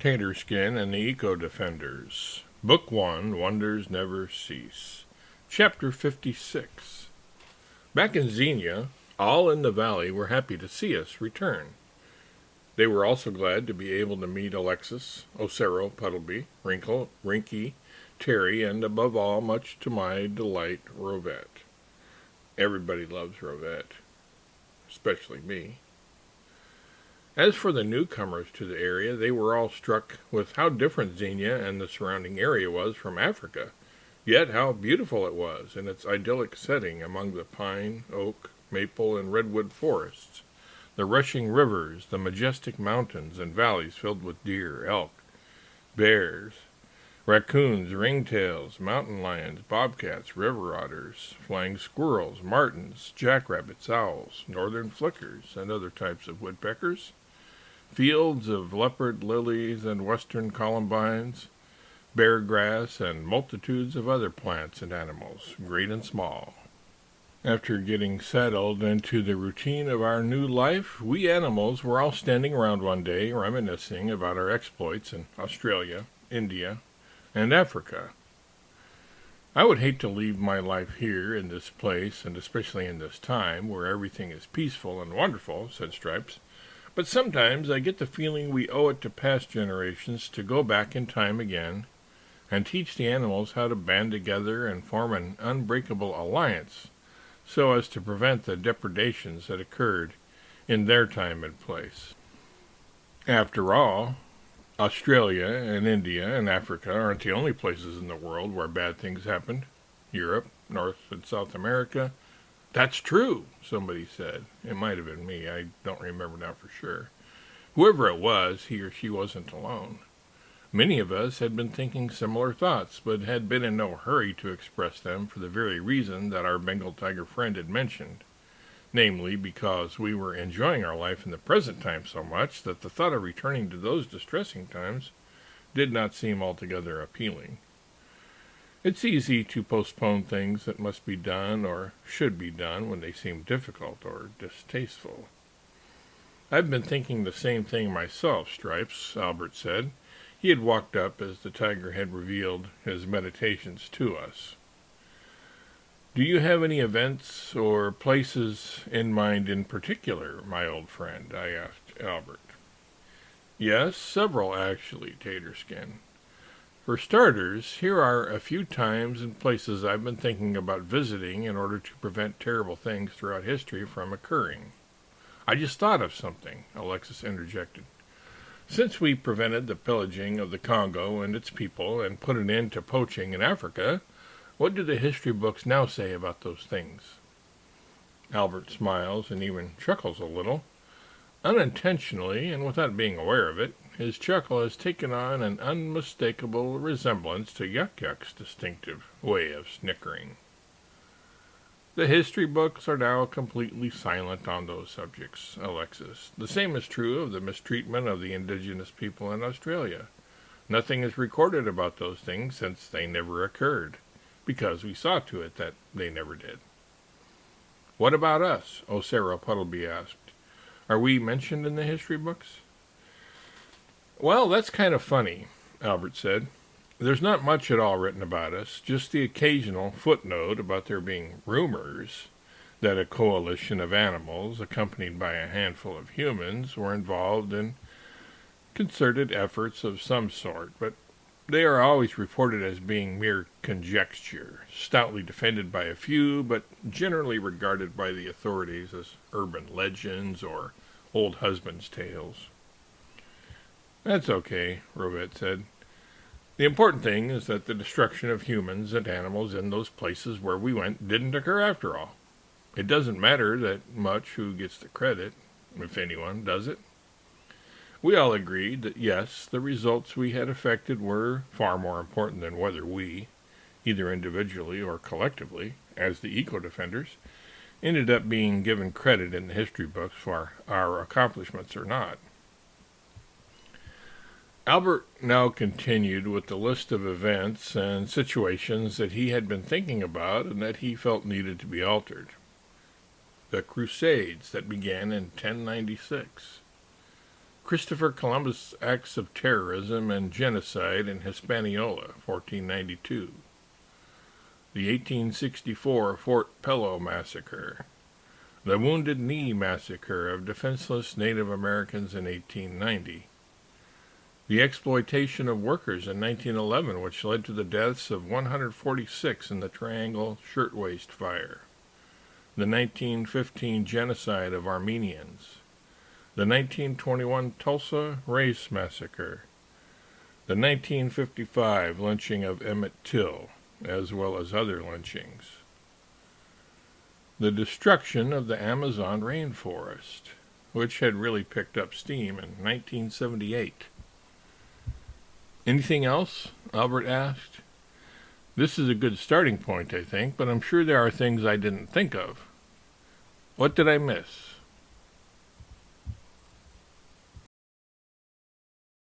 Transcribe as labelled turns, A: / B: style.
A: Taterskin and the Eco-Defenders. Book 1, Wonders Never Cease. Chapter 56. Back in Xenia, all in the valley were happy to see us return. They were also glad to be able to meet Alexis, Ocero, Puddleby, Wrinkle, Rinky, Terry, and above all, much to my delight, Rovette. Everybody loves Rovette, especially me. As for the newcomers to the area, they were all struck with how different Xenia and the surrounding area was from Africa, yet how beautiful it was in its idyllic setting among the pine, oak, maple, and redwood forests, the rushing rivers, the majestic mountains and valleys filled with deer, elk, bears, raccoons, ringtails, mountain lions, bobcats, river otters, flying squirrels, martens, jackrabbits, owls, northern flickers, and other types of woodpeckers, fields of leopard lilies and western columbines, bear grass, and multitudes of other plants and animals, great and small. After getting settled into the routine of our new life, we animals were all standing around one day, reminiscing about our exploits in Australia, India, and Africa. I would hate to leave my life here in this place, and especially in this time, where everything is peaceful and wonderful, said Stripes. But sometimes I get the feeling we owe it to past generations to go back in time again and teach the animals how to band together and form an unbreakable alliance so as to prevent the depredations that occurred in their time and place. After all, Australia and India and Africa aren't the only places in the world where bad things happened. Europe, North and South America. That's true, somebody said. It might have been me. I don't remember now for sure. Whoever it was, he or she wasn't alone. Many of us had been thinking similar thoughts, but had been in no hurry to express them for the very reason that our Bengal tiger friend had mentioned, namely because we were enjoying our life in the present time so much that the thought of returning to those distressing times did not seem altogether appealing. It's easy to postpone things that must be done or should be done when they seem difficult or distasteful. I've been thinking the same thing myself, Stripes, Albert said. He had walked up as the tiger had revealed his meditations to us. Do you have any events or places in mind in particular, my old friend? I asked Albert. Yes, several actually, Taterskin. For starters, here are a few times and places I've been thinking about visiting in order to prevent terrible things throughout history from occurring. I just thought of something, Alexis interjected. Since we prevented the pillaging of the Congo and its people and put an end to poaching in Africa, what do the history books now say about those things? Albert smiles and even chuckles a little. Unintentionally, and without being aware of it, his chuckle has taken on an unmistakable resemblance to Yuck-Yuck's distinctive way of snickering. The history books are now completely silent on those subjects, Alexis. The same is true of the mistreatment of the indigenous people in Australia. Nothing is recorded about those things since they never occurred, because we saw to it that they never did. What about us? Ocero Puddleby asked. Are we mentioned in the history books? Well, that's kind of funny, Albert said. There's not much at all written about us, just the occasional footnote about there being rumors that a coalition of animals, accompanied by a handful of humans, were involved in concerted efforts of some sort, but they are always reported as being mere conjecture, stoutly defended by a few, but generally regarded by the authorities as urban legends or old husbands' tales. That's okay, Rovette said. The important thing is that the destruction of humans and animals in those places where we went didn't occur after all. It doesn't matter that much who gets the credit, if anyone, does it? We all agreed that yes, the results we had effected were far more important than whether we, either individually or collectively, as the eco-defenders, ended up being given credit in the history books for our accomplishments or not. Albert now continued with the list of events and situations that he had been thinking about and that he felt needed to be altered. The Crusades that began in 1096. Christopher Columbus' acts of terrorism and genocide in Hispaniola, 1492. The 1864 Fort Pillow Massacre. The Wounded Knee Massacre of defenseless Native Americans in 1890. The exploitation of workers in 1911, which led to the deaths of 146 in the Triangle Shirtwaist Fire. The 1915 genocide of Armenians. The 1921 Tulsa Race Massacre. The 1955 lynching of Emmett Till, as well as other lynchings. The destruction of the Amazon rainforest, which had really picked up steam in 1978. Anything else? Albert asked. This is a good starting point, I think, but I'm sure there are things I didn't think of. What did I miss?